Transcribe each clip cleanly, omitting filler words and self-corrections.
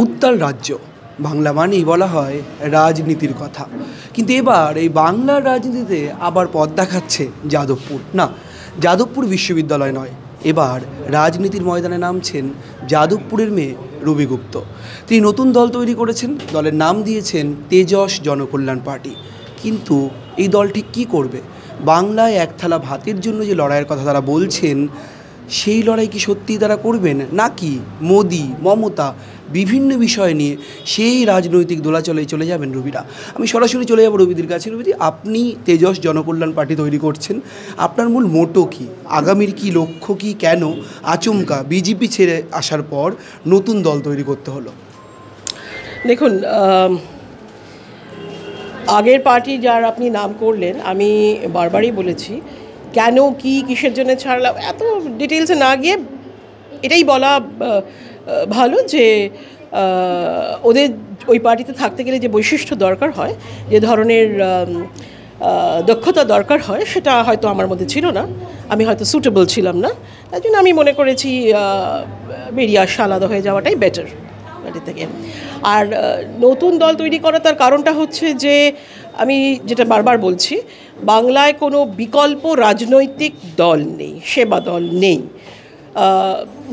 উত্তাল রাজ্য বাংলা মানেই বলা হয় রাজনীতির কথা, কিন্তু এবার এই বাংলার রাজনীতিতে আবার পথ দেখাচ্ছে যাদবপুর। না, যাদবপুর বিশ্ববিদ্যালয় নয়, এবার রাজনীতির ময়দানে নামছেন যাদবপুরের মেয়ে রুবি গুপ্ত। তিনি নতুন দল তৈরি করেছেন, দলের নাম দিয়েছেন তেজস জনকল্যাণ পার্টি। কিন্তু এই দল ঠিক কী করবে? বাংলায় এক থালা ভাতের জন্য যে লড়াইয়ের কথা তারা বলছেন, সেই লড়াই কি সত্যিই তারা করবেন, নাকি মোদি মমতা বিভিন্ন বিষয় নিয়ে সেই রাজনৈতিক দোলাচলে চলে যাবেন রুবিরা? আমি সরাসরি চলে যাব রুবিদির কাছে। রুবিদি, আপনি তেজস জনকল্যাণ পার্টি তৈরি করছেন, আপনার মূল মোটো কী, আগামীর কী লক্ষ্য কী, কেন আচমকা বিজেপি ছেড়ে আসার পর নতুন দল তৈরি করতে হলো? দেখুন, আগের পার্টি যার আপনি নাম করলেন, আমি বারবারই বলেছি কেন কি কিসের জন্য ছাড়লাম, এত ডিটেলসে না গিয়ে এটাই বলা ভালো যে ওদের ওই পার্টিতে থাকতে গেলে যে বৈশিষ্ট্য দরকার হয়, যে ধরনের দক্ষতা দরকার হয়, সেটা হয়তো আমার মধ্যে ছিল না। আমি হয়তো সুটেবল ছিলাম না, তাই জন্য আমি মনে করেছি বেরিয়ে আসা, আলাদা হয়ে যাওয়াটাই বেটার পার্টি থেকে। আর নতুন দল তৈরি করা তার কারণটা হচ্ছে যে আমি যেটা বারবার বলছি, বাংলায় কোনো বিকল্প রাজনৈতিক দল নেই, সেবা দল নেই।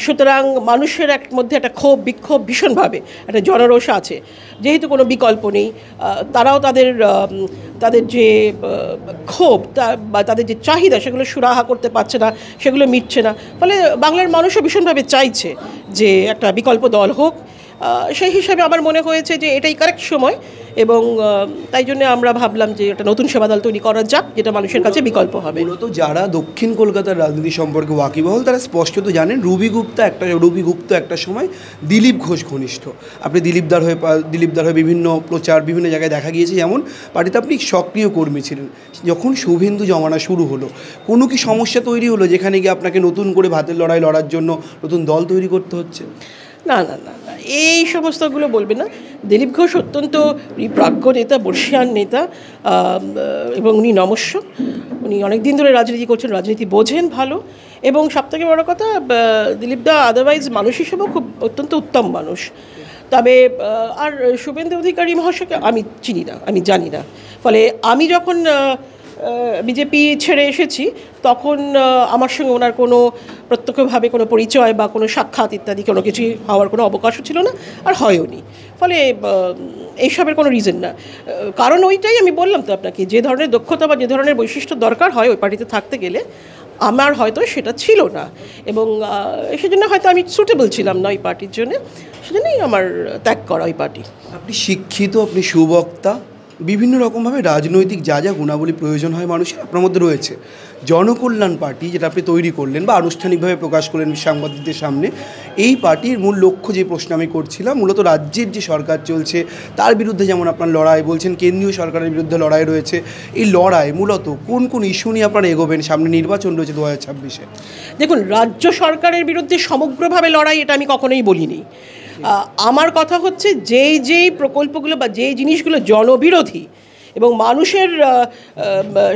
সুতরাং মানুষের মধ্যে একটা ক্ষোভ বিক্ষোভ ভীষণভাবে একটা জনরোষ আছে, যেহেতু কোনো বিকল্প নেই। তারাও তাদের যে ক্ষোভ বা তাদের যে চাহিদা, সেগুলো সুরাহা করতে পারছে না, সেগুলো মিটছে না। ফলে বাংলার মানুষও ভীষণভাবে চাইছে যে একটা বিকল্প দল হোক। সেই হিসাবে আমার মনে হয়েছে যে এটাই কারেক্ট সময়, এবং তাই জন্য আমরা ভাবলাম যে একটা নতুন সেবা দল তৈরি করা যাক, যেটা মানুষের কাছে বিকল্প হবে। মূলত যারা দক্ষিণ কলকাতার রাজনীতি সম্পর্কে ওয়াকিবহল, তারা স্পষ্টত জানেন রুবি গুপ্ত একটা সময় দিলীপ ঘোষ ঘনিষ্ঠ। আপনি দিলীপদার হয়ে বিভিন্ন প্রচার বিভিন্ন জায়গায় দেখা গিয়েছে, যেমন পার্টিতে আপনি সক্রিয় কর্মী ছিলেন। যখন শুভেন্দু জমানা শুরু হলো, কোনো কি সমস্যা তৈরি হলো যেখানে গিয়ে আপনাকে নতুন করে ভাতের লড়াই লড়ার জন্য নতুন দল তৈরি করতে হচ্ছে? না না না না, এই সমস্তগুলো বলবে না। দিলীপ ঘোষ অত্যন্ত প্রাজ্ঞ নেতা, বর্ষিয়ান নেতা, এবং উনি নমস্য। উনি অনেক দিন ধরে রাজনীতি করছেন, রাজনীতি বোঝেন ভালো, এবং সবথেকে বড় কথা, দিলীপদা আদারওয়াইজ মানুষ হিসেবেও খুব অত্যন্ত উত্তম মানুষ। তবে আর শুভেন্দু অধিকারী মহাশয়কে আমি চিনি না, আমি জানি না। ফলে আমি যখন বিজেপি ছেড়ে এসেছি, তখন আমার সঙ্গে ওনার কোনো প্রত্যক্ষভাবে কোনো পরিচয় বা কোনো সাক্ষাৎ ইত্যাদি কোনো কিছুই হওয়ার কোনো অবকাশও ছিল না, আর হয়ওনি। ফলে এইসবের কোনো রিজন না। কারণ ওইটাই আমি বললাম তো আপনাকে, যে ধরনের দক্ষতা বা যে ধরনের বৈশিষ্ট্য দরকার হয় ওই পার্টিতে থাকতে গেলে, আমার হয়তো সেটা ছিল না, এবং সেজন্য হয়তো আমি সুটেবল ছিলাম না ওই পার্টির জন্য। সেজন্যই আমার ত্যাগ করা ওই পার্টি। আপনি শিক্ষিত, আপনি সুবক্তা, বিভিন্ন রকমভাবে রাজনৈতিক যা যা গুণাবলী প্রয়োজন হয় মানুষের, আপনার মধ্যে রয়েছে। জনকল্যাণ পার্টি যেটা আপনি তৈরি করলেন বা আনুষ্ঠানিকভাবে প্রকাশ করলেন সাংবাদিকদের সামনে, এই পার্টির মূল লক্ষ্য, যে প্রশ্ন আমি করছিলাম, মূলত রাজ্যের যে সরকার চলছে তার বিরুদ্ধে যেমন আপনার লড়াই, বলছেন কেন্দ্রীয় সরকারের বিরুদ্ধে লড়াই রয়েছে, এই লড়াই মূলত কোন কোন ইস্যু নিয়ে আপনারা এগোবেন? সামনে নির্বাচন রয়েছে 2026-এ। দেখুন, রাজ্য সরকারের বিরুদ্ধে সমগ্রভাবে লড়াই, এটা আমি কখনোই বলিনি। আমার কথা হচ্ছে যেই প্রকল্পগুলো বা যেই জিনিসগুলো জনবিরোধী এবং মানুষের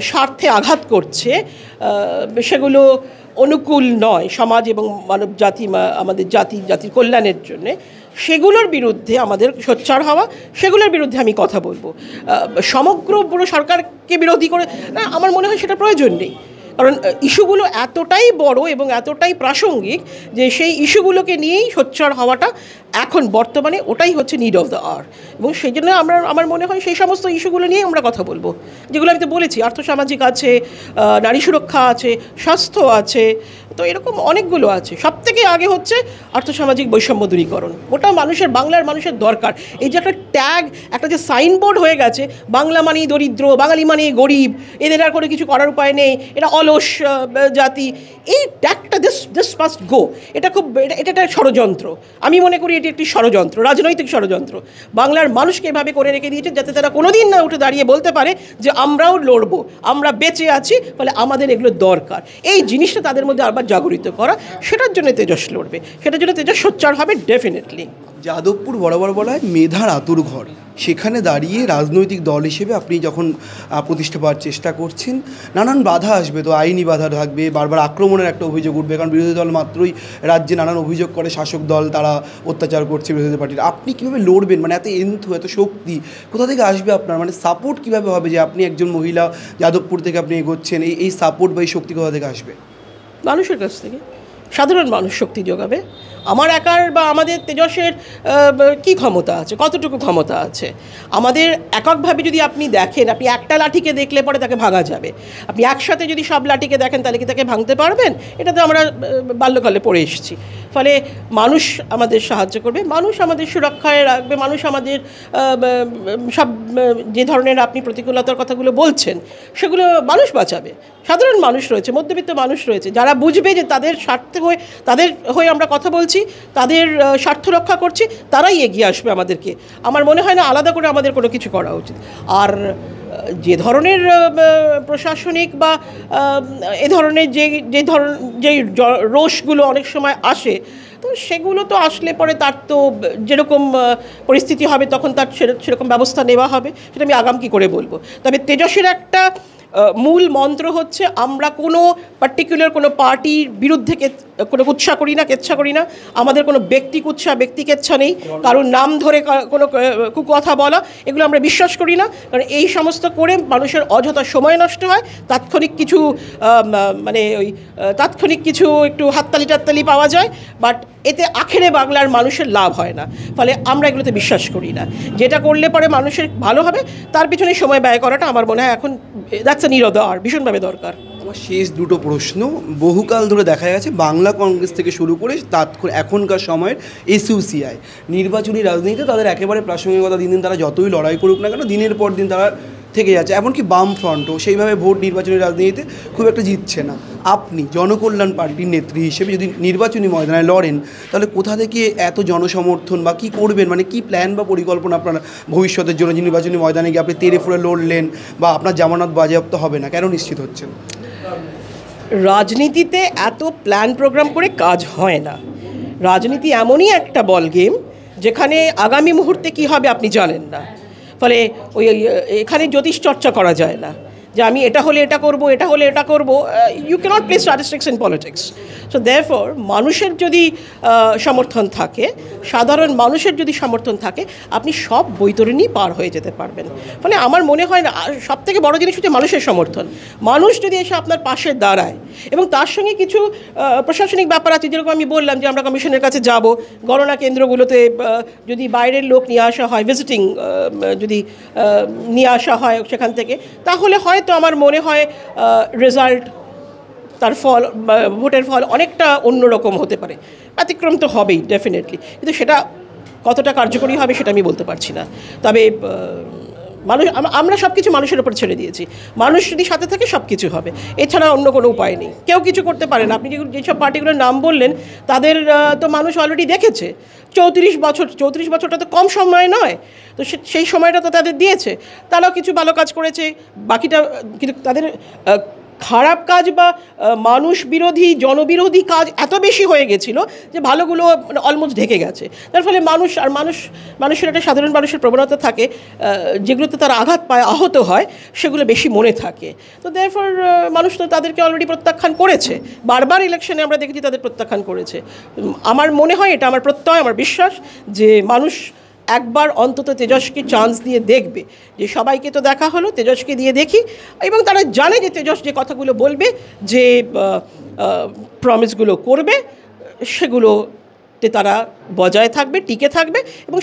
স্বার্থে আঘাত করছে, সেগুলো অনুকূল নয় সমাজ এবং মানব জাতি, আমাদের জাতির কল্যাণের জন্যে, সেগুলোর বিরুদ্ধে আমাদের সোচ্চার হওয়া, সেগুলোর বিরুদ্ধে আমি কথা বলবো। সমগ্র পুরো সরকারকে বিরোধী করে না, আমার মনে হয় সেটা প্রয়োজন নেই। কারণ ইস্যুগুলো এতটাই বড় এবং এতটাই প্রাসঙ্গিক যে সেই ইস্যুগুলোকে নিয়েই সোচ্চার হওয়াটা এখন বর্তমানে ওটাই হচ্ছে নিড অফ দ্য আওয়ার। এবং সেই জন্য আমার মনে হয় সেই সমস্ত ইস্যুগুলো নিয়ে আমরা কথা বলবো, যেগুলো আমি তো বলেছি, আর্থসামাজিক আছে, নারী সুরক্ষা আছে, স্বাস্থ্য আছে, তো এরকম অনেকগুলো আছে। সবথেকে আগে হচ্ছে আর্থসামাজিক বৈষম্য দূরীকরণ। ওটা বাংলার মানুষের দরকার। এই যে একটা ট্যাগ, একটা যে সাইনবোর্ড হয়ে গেছে, বাংলা মানেই দরিদ্র, বাঙালি মানেই গরিব, এদের আর করে কিছু করার উপায় নেই, এটা অলস জাতি, এই ট্যাগটা দিস মাস্ট গো। এটা একটা ষড়যন্ত্র। আমি মনে করি এটি একটি ষড়যন্ত্র, রাজনৈতিক ষড়যন্ত্র। বাংলার মানুষকে এভাবে করে রেখে দিয়েছে যাতে তারা কোনোদিন না উঠে দাঁড়িয়ে বলতে পারে যে আমরাও লড়বো, আমরা বেঁচে আছি, ফলে আমাদের এগুলো দরকার। এই জিনিসটা তাদের মধ্যে আবার জাগরিত করা, সেটার জন্য তেজস লড়বে, সেটার জন্য তেজস সোচ্চার হবে ডেফিনেটলি। যাদবপুর বরাবর বলা হয় মেধার আতুর ঘর, সেখানে দাঁড়িয়ে রাজনৈতিক দল হিসেবে আপনি যখন প্রতিষ্ঠা পাওয়ার চেষ্টা করছেন, নানান বাধা আসবে, তো আইনি বাধা থাকবে, বারবার আক্রমণের একটা অভিযোগ উঠবে, কারণ বিরোধী দল মাত্রই রাজ্যে নানান অভিযোগ করে শাসক দল তারা অত্যাচার করছে বিরোধী পার্টির। আপনি কীভাবে লড়বেন, মানে এত এত শক্তি কোথা থেকে আসবে আপনার, মানে সাপোর্ট কীভাবে হবে যে আপনি একজন মহিলা যাদবপুর থেকে আপনি এগোচ্ছেন, এই সাপোর্ট বা এই শক্তি কোথা থেকে আসবে? মানুষের কাছ থেকে, সাধারণ মানুষ শক্তি যোগাবে। আমার একার বা আমাদের তেজসের কী ক্ষমতা আছে, কতটুকু ক্ষমতা আছে? আমাদের এককভাবে যদি আপনি দেখেন, আপনি একটা লাঠিকে দেখলে পরে তাকে ভাঙা যাবে, আপনি একসাথে যদি সব লাঠিকে দেখেন তাহলে কি তাকে ভাঙতে পারবেন? এটা তো আমরা বাল্যকালে পড়ে এসেছি। ফলে মানুষ আমাদের সাহায্য করবে, মানুষ আমাদের সুরক্ষায় রাখবে, মানুষ আমাদের সব যে ধরনের আপনি প্রতিকূলতার কথাগুলো বলছেন সেগুলো মানুষ বাঁচাবে। সাধারণ মানুষ রয়েছে, মধ্যবিত্ত মানুষ রয়েছে, যারা বুঝবে যে তাদের স্বার্থে হয়ে, তাদের হয়ে আমরা কথা বলছি, তাদের স্বার্থ রক্ষা করছি, তারাই এগিয়ে আসবে আমাদেরকে। আমার মনে হয় না আলাদা করে আমাদের কোনো কিছু করা উচিত। আর যে ধরনের প্রশাসনিক বা এ ধরনের যে রোষগুলো অনেক সময় আসে, তো সেগুলো তো আসলে পরে তার তো যেরকম পরিস্থিতি হবে তখন তার সেরকম ব্যবস্থা নেওয়া হবে, সেটা আমি আগাম কী করে বলবো। তবে তেজসের একটা মূল মন্ত্র হচ্ছে আমরা কোনো পার্টিকুলার কোনো পার্টির বিরুদ্ধে কোনো কুৎসা করি না, কেচ্ছা করি না। আমাদের কোনো ব্যক্তি কুৎসা, ব্যক্তি কেচ্ছা নেই, কারোর নাম ধরে কোনো কুকথা বলা, এগুলো আমরা বিশ্বাস করি না। কারণ এই সমস্ত করে মানুষের অযথা সময় নষ্ট হয়, তাৎক্ষণিক কিছু তাৎক্ষণিক কিছু একটু হাততালি টাততালি পাওয়া যায়, বাট এতে আখেরে বাংলার মানুষের লাভ হয় না। ফলে আমরা এগুলোতে বিশ্বাস করি না। যেটা করলে পরে মানুষের ভালো হবে তার পিছনে সময় ব্যয় করাটা আমার মনে হয় এখন দ্যাটস আ নিরদ আর ভীষণভাবে দরকার। আমার শেষ দুটো প্রশ্ন। বহুকাল ধরে দেখা গেছে বাংলা কংগ্রেস থেকে শুরু করে এখনকার সময়ের এসইউসিআই নির্বাচনী রাজনীতিতে তাদের একেবারে প্রাসঙ্গিকতা, দিন দিন তারা যতই লড়াই করুক না কেন দিনের পর দিন তারা থেকে যাচ্ছে। এমনকি বামফ্রন্টও সেইভাবে ভোট নির্বাচনী রাজনীতিতে খুব একটা জিতছে না। আপনি জনকল্যাণ পার্টির নেত্রী হিসেবে যদি নির্বাচনী ময়দানে লড়েন, তাহলে কোথা থেকে এত জনসমর্থন বা কী করবেন, মানে কী প্ল্যান বা পরিকল্পনা আপনার ভবিষ্যতের জন্য? যে নির্বাচনী ময়দানে গিয়ে আপনি তেড়ে ফুড়ে লড়লেন বা আপনার জামানত বাজেয়াপ্ত হবে না, কেন নিশ্চিত হচ্ছেন? রাজনীতিতে এত প্ল্যান প্রোগ্রাম করে কাজ হয় না। রাজনীতি এমনই একটা বল গেম যেখানে আগামী মুহূর্তে কী হবে আপনি জানেন না। ফলে এখানে জ্যোতিষ চর্চা করা যায় না যে আমি এটা হলে এটা করব, এটা হলে এটা করব। You can't play statistics in politics. So therefore মানুষের যদি সমর্থন থাকে, সাধারণ মানুষের যদি সমর্থন থাকে, আপনি সব বৈতরণী পার হয়ে যেতে পারবেন। ফলে আমার মনে হয় না, সবথেকে বড় জিনিস হচ্ছে মানুষের সমর্থন। মানুষ যদি এসে আপনার পাশে দাঁড়ায় এবং তার সঙ্গে কিছু প্রশাসনিক ব্যাপার আছে, যেরকম আমি বললাম যে আমরা কমিশনের কাছে যাব, গণনা কেন্দ্রগুলোতে যদি বাইরের লোক নিয়ে আসা হয়, ভিজিটিং যদি নিয়ে আসা হয় সেখান থেকে, তাহলে হয়তো আমার মনে হয় রেজাল্ট, তার ফল, ভোটের ফল অনেকটা অন্যরকম হতে পারে। ব্যতিক্রম তো হবেই ডেফিনেটলি, কিন্তু সেটা কতটা কার্যকরী হবে সেটা আমি বলতে পারছি না। তবে মানুষ, আমরা সব কিছু মানুষের উপর ছেড়ে দিয়েছি। মানুষ যদি সাথে থাকে সব কিছু হবে, এছাড়া অন্য কোনো উপায় নেই। কেউ কিছু করতে পারে না। আপনি যেসব পার্টিগুলোর নাম বললেন তাদের তো মানুষ অলরেডি দেখেছে। 34 বছরটা তো কম সময় নয়, তো সেই সময়টা তো তাদের দিয়েছে, তারাও কিছু ভালো কাজ করেছে। বাকিটা কিন্তু তাদের খারাপ কাজ বা মানুষ বিরোধী, জনবিরোধী কাজ এত বেশি হয়ে গেছিলো যে ভালোগুলো অলমোস্ট ঢেকে গেছে। তার ফলে মানুষের একটা সাধারণ মানুষের প্রবণতা থাকে, যেগুলোতে তারা আঘাত পায়, আহত হয়, সেগুলো বেশি মনে থাকে। তো দেয়ারফর মানুষ তো তাদেরকে অলরেডি প্রত্যাখ্যান করেছে। বারবার ইলেকশনে আমরা দেখেছি তাদের প্রত্যাখ্যান করেছে। আমার মনে হয়, এটা আমার প্রত্যয়, আমার বিশ্বাস যে মানুষ একবার অন্তত তেজসকে চান্স দিয়ে দেখবে। যে সবাইকে তো দেখা হলো, তেজসকে দিয়ে দেখি, এবং তারা জানে যে তেজস যে কথাগুলো বলবে, যে প্রমিসগুলো করবে, সেগুলোতে তারা বজায় থাকবে, টিকে থাকবে, এবং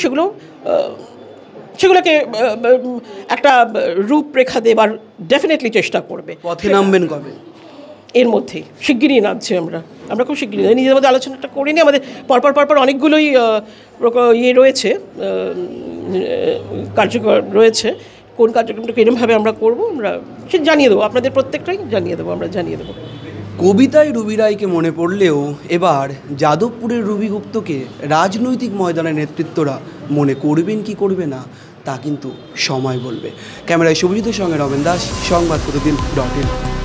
সেগুলোকে একটা রূপরেখা দেবার ডেফিনেটলি চেষ্টা করবে। পথে নামবেন কবে? এর মধ্যেই শিগগিরই নামছি আমরা খুব শিগগিরই। নিজেদের মধ্যে আলোচনাটা করিনি, আমাদের পরপর অনেকগুলোই রয়েছে, কার্যকর রয়েছে। কোন কার্যক্রমটা কীরকমভাবে আমরা করবো আমরা সে জানিয়ে দেবো, আপনাদের প্রত্যেকটাই আমরা জানিয়ে দেবো। কবিতায় রুবি রায়কে মনে পড়লেও এবার যাদবপুরের রুবি গুপ্তকে রাজনৈতিক ময়দানের নেতৃত্বরা মনে করবেন কি করবে না তা কিন্তু সময় বলবে। ক্যামেরায় শুভজিতের সঙ্গে রমেন দাস, সংবাদ প্রতিদিন .in।